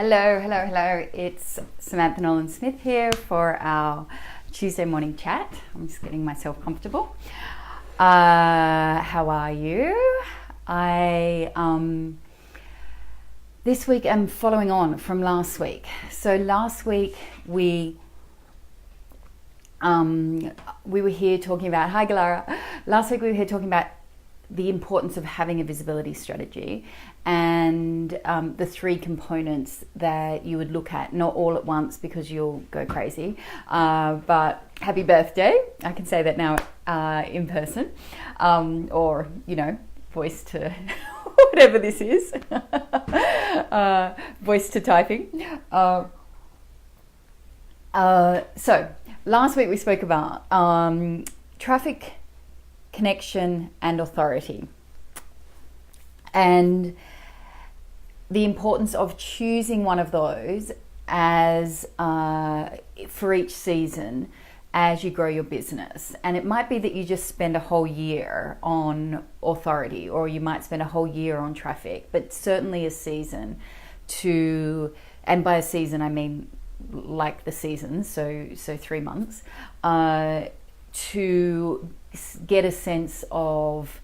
Hello. It's Samantha Nolan-Smith here for our Tuesday morning chat. I'm just getting myself comfortable. How are you? This week I'm following on from last week. So last week we were here talking about, hi Galara. Last week we were here talking about the importance of having a visibility strategy and the three components that you would look at, not all at once because you'll go crazy, but happy birthday. I can say that now in person, or, voice to whatever this is, voice to typing. So last week we spoke about traffic, connection and authority, and the importance of choosing one of those as for each season as you grow your business. And it might be that you just spend a whole year on authority, or you might spend a whole year on traffic, but certainly a season to, and by a season I mean like the seasons, so 3 months, to get a sense of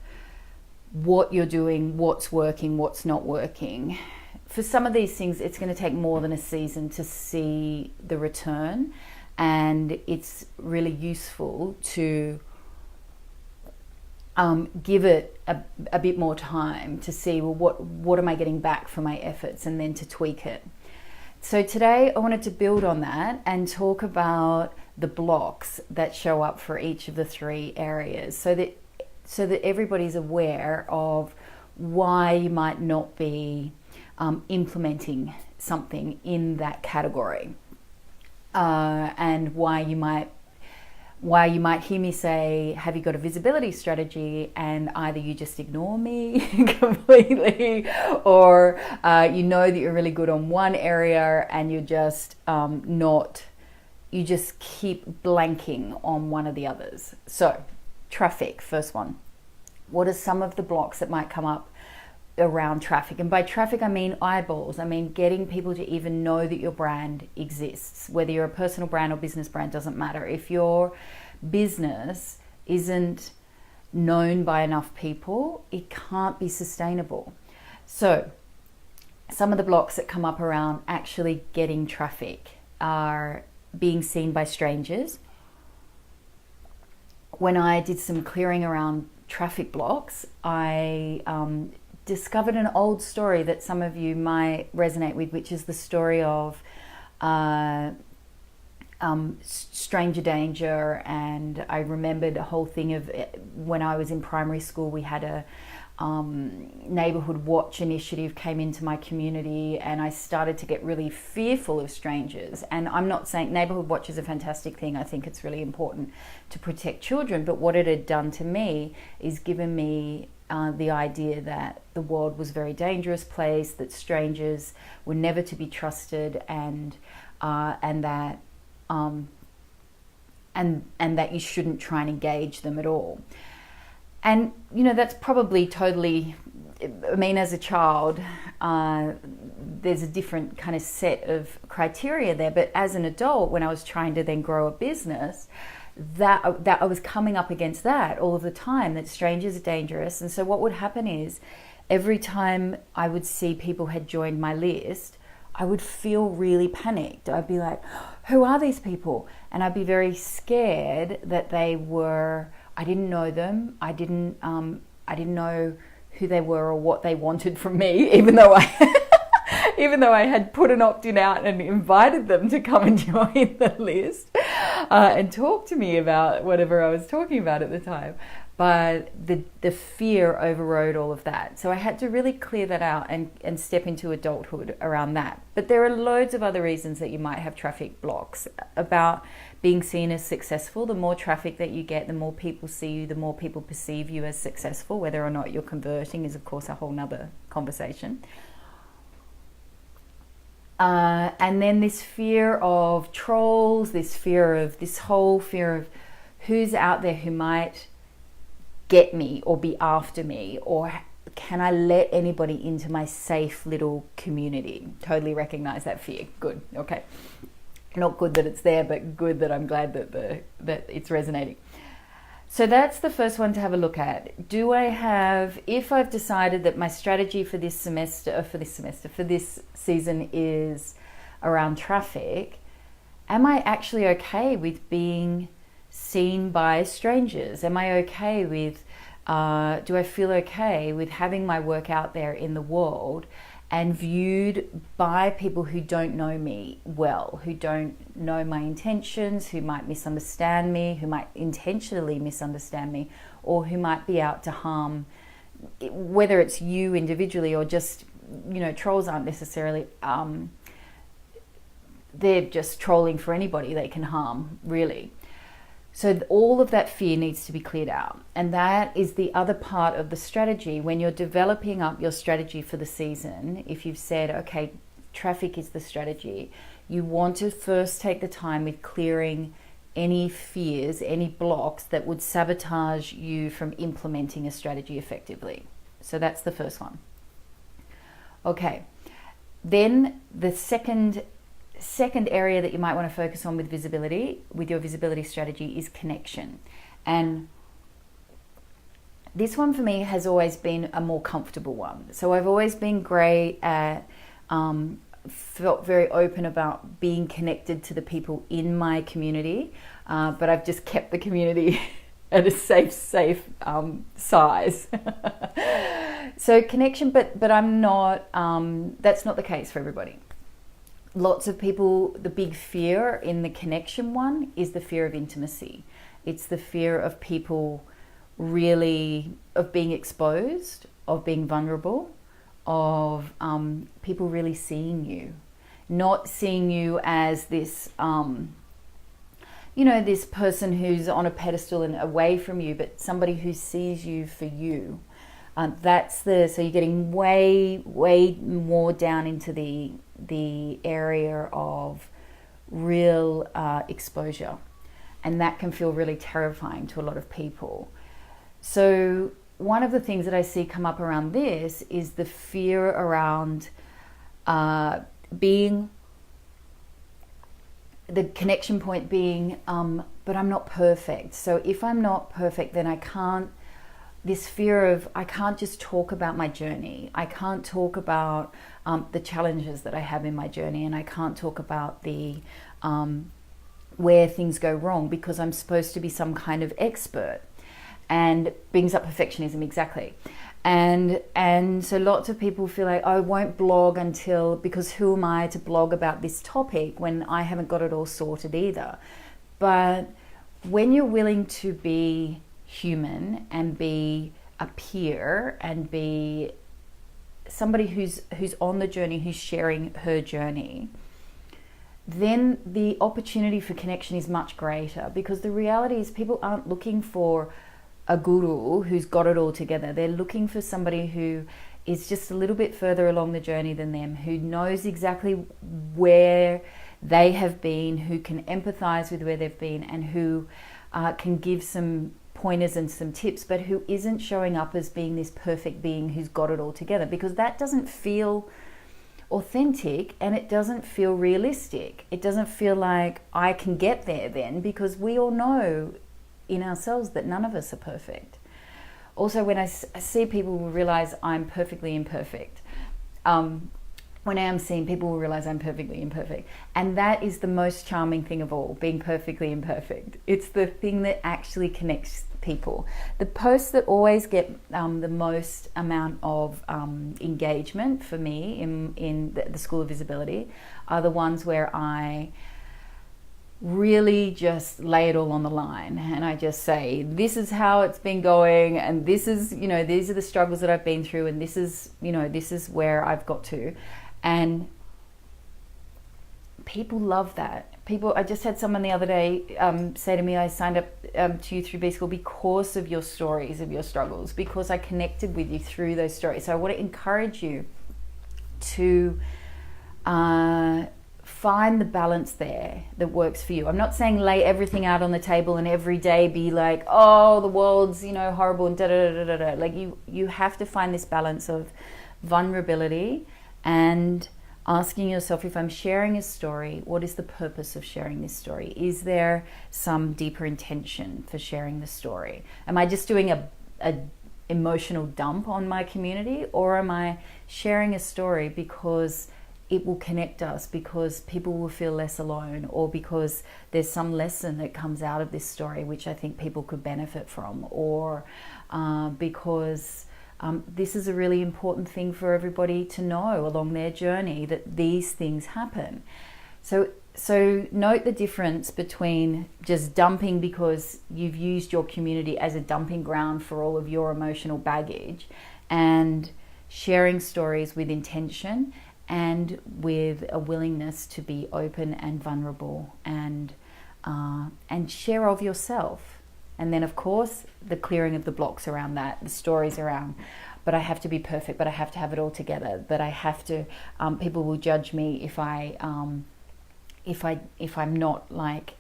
what you're doing, what's working, what's not working. For some of these things, it's going to take more than a season to see the return, and it's really useful to give it a bit more time to see, well, what am I getting back for my efforts, and then to tweak it. So today I wanted to build on that and talk about the blocks that show up for each of the three areas, so that everybody's aware of why you might not be implementing something in that category, and why you might hear me say, have you got a visibility strategy? And either you just ignore me completely, or you know that you're really good on one area and you're just you just keep blanking on one of the others. So traffic, first one. What are some of the blocks that might come up around traffic? And by traffic, I mean eyeballs. I mean getting people to even know that your brand exists. Whether you're a personal brand or business brand, doesn't matter. If your business isn't known by enough people, it can't be sustainable. So some of the blocks that come up around actually getting traffic are being seen by strangers. When I did some clearing around traffic blocks, I discovered an old story that some of you might resonate with, which is the story of stranger danger. And I remembered a whole thing of when I was in primary school, we had a neighborhood watch initiative came into my community, and I started to get really fearful of strangers. And I'm not saying neighborhood watch is a fantastic thing. I think it's really important to protect children, but what it had done to me is given me the idea that the world was a very dangerous place, that strangers were never to be trusted, and that you shouldn't try and engage them at all. And, that's probably totally, I mean, as a child, there's a different kind of set of criteria there. But as an adult, when I was trying to then grow a business, that I was coming up against that all of the time, that strangers are dangerous. And so what would happen is every time I would see people had joined my list, I would feel really panicked. I'd be like, who are these people? And I'd be very scared that I didn't know them. I didn't know who they were or what they wanted from me, even though I had put an opt-in out and invited them to come and join the list and talk to me about whatever I was talking about at the time. But the fear overrode all of that. So I had to really clear that out and step into adulthood around that. But there are loads of other reasons that you might have traffic blocks about being seen as successful. The more traffic that you get, the more people see you, the more people perceive you as successful. Whether or not you're converting is, of course, a whole nother conversation. And then this fear of trolls, this whole fear of who's out there who might get me or be after me or can I let anybody into my safe little community? Totally recognize that fear. Good. Okay. Not good that it's there, but good that I'm glad that it's resonating. So that's the first one to have a look at. Do I have, if I've decided that my strategy for this season is around traffic, am I actually okay with being seen by strangers? Am I okay with, do I feel okay with having my work out there in the world and viewed by people who don't know me well, who don't know my intentions, who might misunderstand me, who might intentionally misunderstand me, or who might be out to harm, whether it's you individually or just, trolls aren't necessarily, they're just trolling for anybody they can harm, really. So all of that fear needs to be cleared out. And that is the other part of the strategy. When you're developing up your strategy for the season, if you've said, okay, traffic is the strategy, you want to first take the time with clearing any fears, any blocks that would sabotage you from implementing a strategy effectively. So that's the first one. Okay, then the second area that you might want to focus on with your visibility strategy is connection. And this one for me has always been a more comfortable one. So I've always been great at, felt very open about being connected to the people in my community, but I've just kept the community at a safe size. So connection, but I'm not, that's not the case for everybody. Lots of people, the big fear in the connection one is the fear of intimacy. It's the fear of people really, of being exposed, of being vulnerable, of people really seeing you. Not seeing you as this, this person who's on a pedestal and away from you, but somebody who sees you for you. So you're getting way more down into the area of real exposure, and that can feel really terrifying to a lot of people. So one of the things that I see come up around this is the fear around being, the connection point being, but I'm not perfect. So if I'm not perfect, then I can't, this fear of, I can't just talk about my journey. I can't talk about the challenges that I have in my journey, and I can't talk about the where things go wrong because I'm supposed to be some kind of expert, and brings up perfectionism, exactly. And so lots of people feel like, I won't blog until, because who am I to blog about this topic when I haven't got it all sorted either. But when you're willing to be human and be a peer and be somebody who's on the journey, who's sharing her journey, then the opportunity for connection is much greater, because the reality is people aren't looking for a guru who's got it all together. They're looking for somebody who is just a little bit further along the journey than them, who knows exactly where they have been, who can empathize with where they've been, and who can give some pointers and some tips, but who isn't showing up as being this perfect being who's got it all together, because that doesn't feel authentic and it doesn't feel realistic. It doesn't feel like I can get there then, because we all know in ourselves that none of us are perfect. Also, when I see people who realize I'm perfectly imperfect, when I am seen, people will realize I'm perfectly imperfect. And that is the most charming thing of all, being perfectly imperfect. It's the thing that actually connects people. The posts that always get the most amount of engagement for me in the School of Visibility are the ones where I really just lay it all on the line, and I just say, this is how it's been going, and this is, these are the struggles that I've been through, and this is where I've got to. And people love that. I just had someone the other day say to me, I signed up to you through B School because of your stories, of your struggles, because I connected with you through those stories. So I want to encourage you to find the balance there that works for you. I'm not saying lay everything out on the table and every day be like, oh, the world's, horrible and da da da da da. Like you have to find this balance of vulnerability and asking yourself, if I'm sharing a story, what is the purpose of sharing this story? Is there some deeper intention for sharing the story? Am I just doing a emotional dump on my community, or am I sharing a story because it will connect us, because people will feel less alone, or because there's some lesson that comes out of this story which I think people could benefit from, or because this is a really important thing for everybody to know along their journey, that these things happen. So note the difference between just dumping because you've used your community as a dumping ground for all of your emotional baggage, and sharing stories with intention and with a willingness to be open and vulnerable and share of yourself. And then, of course, the clearing of the blocks around that, the stories around, but I have to be perfect, but I have to have it all together, but I have to, people will judge me if I'm not like,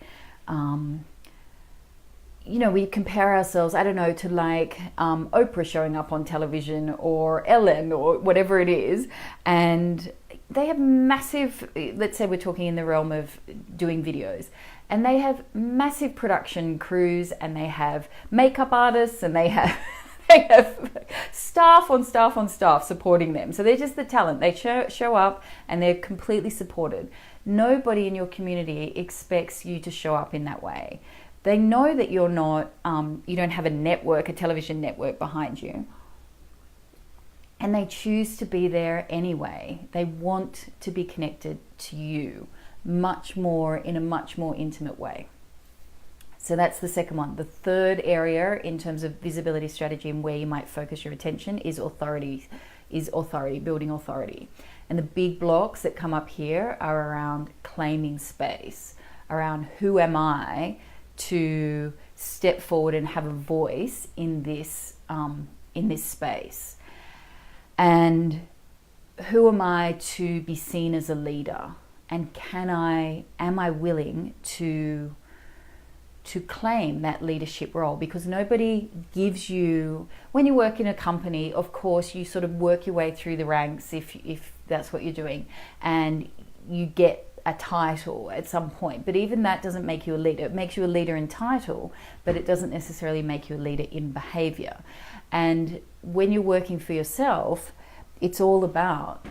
we compare ourselves, I don't know, to like Oprah showing up on television, or Ellen, or whatever it is, and they have massive, let's say we're talking in the realm of doing videos, and they have massive production crews, and they have makeup artists, and they have they have staff on staff on staff supporting them. So they're just the talent. They show up and they're completely supported. Nobody in your community expects you to show up in that way. They know that you're not, you don't have a television network behind you. And they choose to be there anyway. They want to be connected to you in a much more intimate way. So that's the second one. The third area in terms of visibility strategy and where you might focus your attention is authority, building authority. And the big blocks that come up here are around claiming space, around who am I to step forward and have a voice in this space, and who am I to be seen as a leader, and am I willing to claim that leadership role? Because nobody gives you, when you work in a company, of course you sort of work your way through the ranks if that's what you're doing, and you get a title at some point, but even that doesn't make you a leader. It makes you a leader in title, but it doesn't necessarily make you a leader in behavior. And when you're working for yourself, it's all about,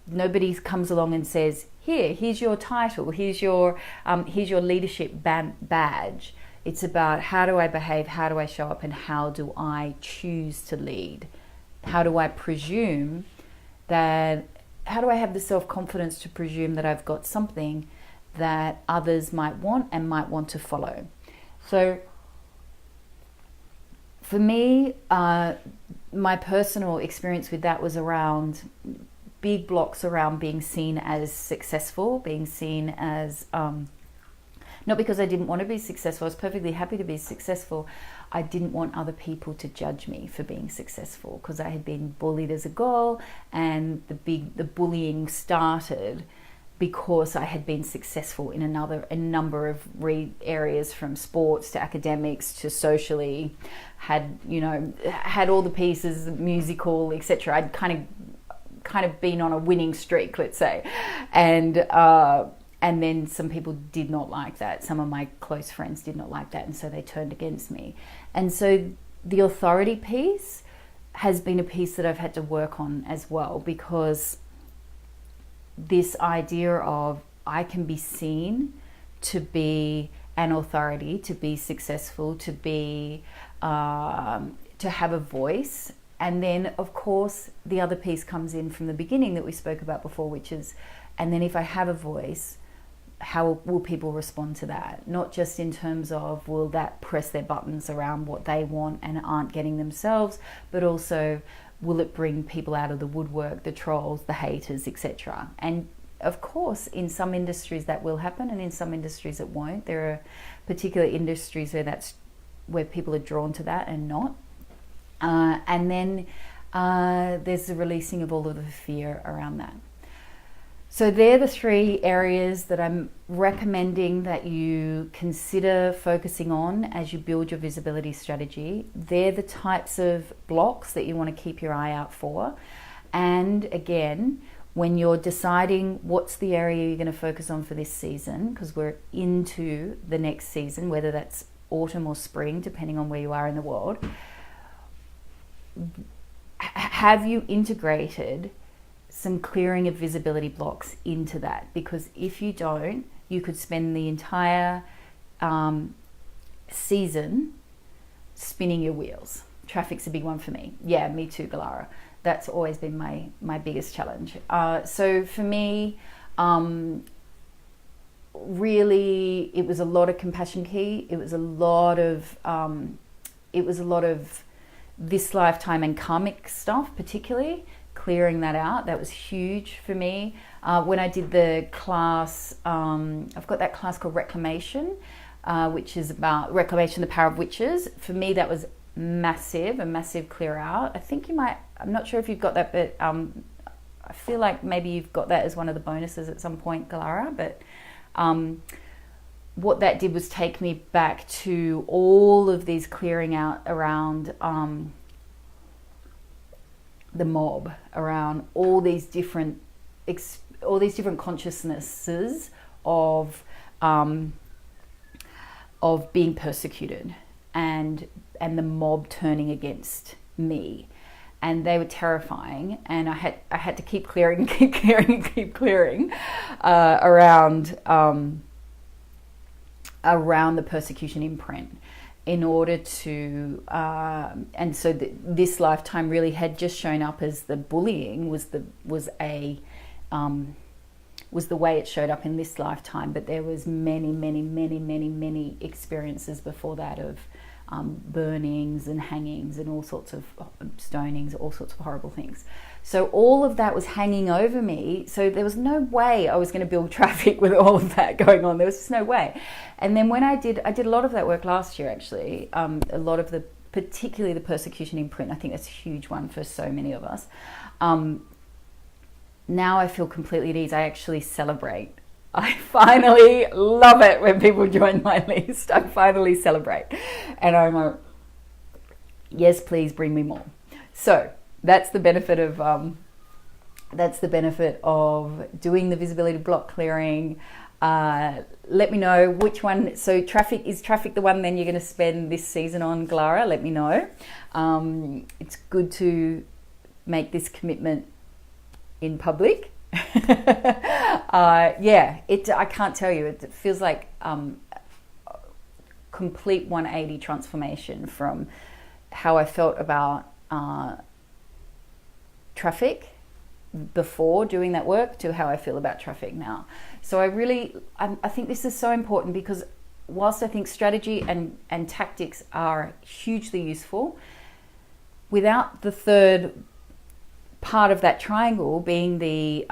nobody comes along and says, here's your title, here's your leadership badge. It's about, how do I behave, how do I show up, and how do I choose to lead? How do I have the self-confidence to presume that I've got something that others might want and might want to follow? So for me, my personal experience with that was around big blocks around being seen as successful, being seen as, not because I didn't want to be successful, I was perfectly happy to be successful. I didn't want other people to judge me for being successful, because I had been bullied as a girl, and the bullying started because I had been successful in a number of areas, from sports to academics to socially, had all the pieces, musical, etc. I'd kind of been on a winning streak, let's say, and then some people did not like that. Some of my close friends did not like that, and so they turned against me. And so the authority piece has been a piece that I've had to work on as well, because this idea of, I can be seen to be an authority, to be successful, to be to have a voice. And then, of course, the other piece comes in from the beginning that we spoke about before, which is, and then if I have a voice, how will people respond to that? Not just in terms of, will that press their buttons around what they want and aren't getting themselves, but also, will it bring people out of the woodwork, the trolls, the haters, etc. And of course, in some industries that will happen, and in some industries it won't. There are particular industries where people are drawn to that and not. And then there's the releasing of all of the fear around that. So they're the 3 areas that I'm recommending that you consider focusing on as you build your visibility strategy. They're the types of blocks that you want to keep your eye out for. And again, when you're deciding what's the area you're going to focus on for this season, because we're into the next season, whether that's autumn or spring, depending on where you are in the world, have you integrated some clearing of visibility blocks into that? Because if you don't, you could spend the entire season spinning your wheels. Traffic's a big one for me. Yeah, me too, Galara. That's always been my biggest challenge. So for me, really, it was a lot of compassion key. It was a lot of this lifetime and karmic stuff, particularly clearing that out. That was huge for me. When I did the class, I've got that class called Reclamation, which is about Reclamation, the Power of Witches. For me, that was a massive clear out. I think you might, I'm not sure if you've got that, but I feel like maybe you've got that as one of the bonuses at some point, Galara. But what that did was take me back to all of these clearing out around the mob, around all these different consciousnesses of being persecuted and the mob turning against me, and they were terrifying. And I had to keep clearing around the persecution imprint in order to and so this lifetime really had just shown up as the bullying was the way it showed up in this lifetime, but there was many experiences before that of burnings and hangings and all sorts of stonings, all sorts of horrible things. So all of that was hanging over me. So there was no way I was going to build traffic with all of that going on. There was just no way. And then when I did a lot of that work last year, actually, a lot of particularly the persecution imprint. I think that's a huge one for so many of us. Now I feel completely at ease. I actually celebrate. I finally love it when people join my list. I finally celebrate. And I'm like, yes, please bring me more. So that's the benefit of doing the visibility block clearing. Let me know which one. So is traffic the one then you're going to spend this season on, Galara? Let me know. It's good to make this commitment in public. I can't tell you. It feels like complete 180 transformation from how I felt about traffic before doing that work to how I feel about traffic now. So I think this is so important, because whilst I think strategy and tactics are hugely useful, without the third part of that triangle being the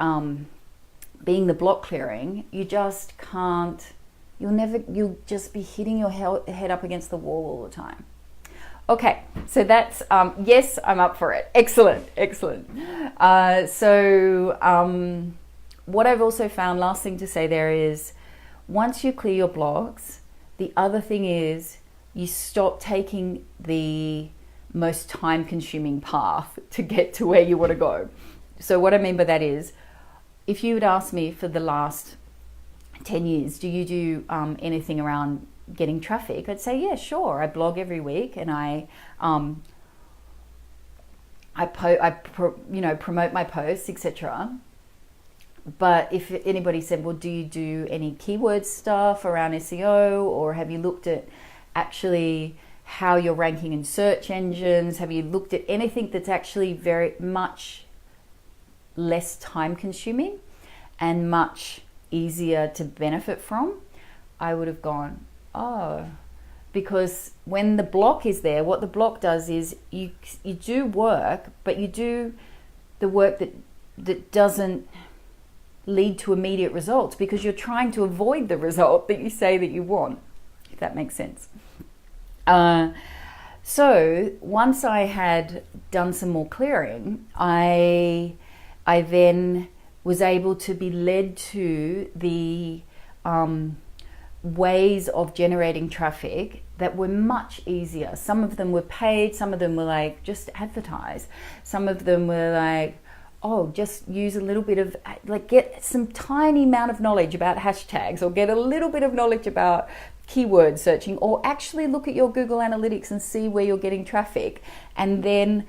block clearing, you just can't, you'll just be hitting your head up against the wall all the time. Okay, so that's, yes, I'm up for it. Excellent. What I've also found, last thing to say there is, once you clear your blocks, the other thing is you stop taking the most time-consuming path to get to where you want to go. So what I mean by that is, if you would ask me for the last 10 years, do you do anything around getting traffic? I'd say, yeah, sure. I blog every week, and I promote my posts, etc. But if anybody said, well, do you do any keyword stuff around SEO, or have you looked at actually how you're ranking in search engines? Have you looked at anything that's actually very much less time consuming and much easier to benefit from? I would have gone, oh, because when the block is there, what the block does is you do work, but you do the work that doesn't lead to immediate results, because you're trying to avoid the result that you say that you want, if that makes sense. So once I had done some more clearing, I then was able to be led to the ways of generating traffic that were much easier. Some of them were paid, some of them were like just advertise, some of them were like, oh, just use a little bit of, like, get some tiny amount of knowledge about hashtags, or get a little bit of knowledge about keyword searching, or actually look at your Google Analytics and see where you're getting traffic, and then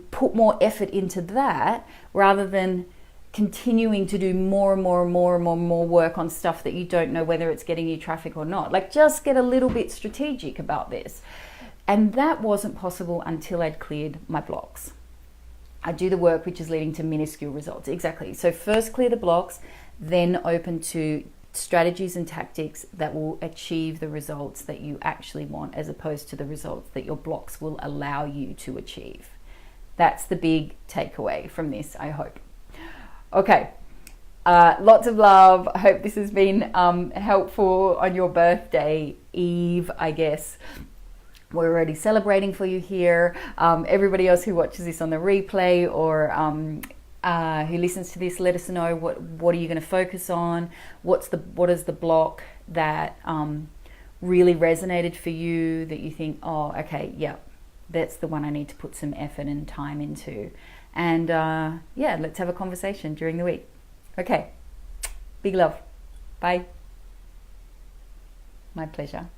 put more effort into that rather than continuing to do more and more and more and more and more work on stuff that you don't know whether it's getting you traffic or not. Like, just get a little bit strategic about this. And that wasn't possible until I'd cleared my blocks. I do the work which is leading to minuscule results. Exactly. So first clear the blocks, then open to strategies and tactics that will achieve the results that you actually want, as opposed to the results that your blocks will allow you to achieve. That's the big takeaway from this, I hope. Okay, lots of love. I hope this has been helpful on your birthday eve, I guess. We're already celebrating for you here. Everybody else who watches this on the replay, or who listens to this, let us know what are you going to focus on. What is the block that really resonated for you, that you think, oh, okay, yeah, that's the one I need to put some effort and time into. And yeah, let's have a conversation during the week. Okay, big love. Bye. My pleasure.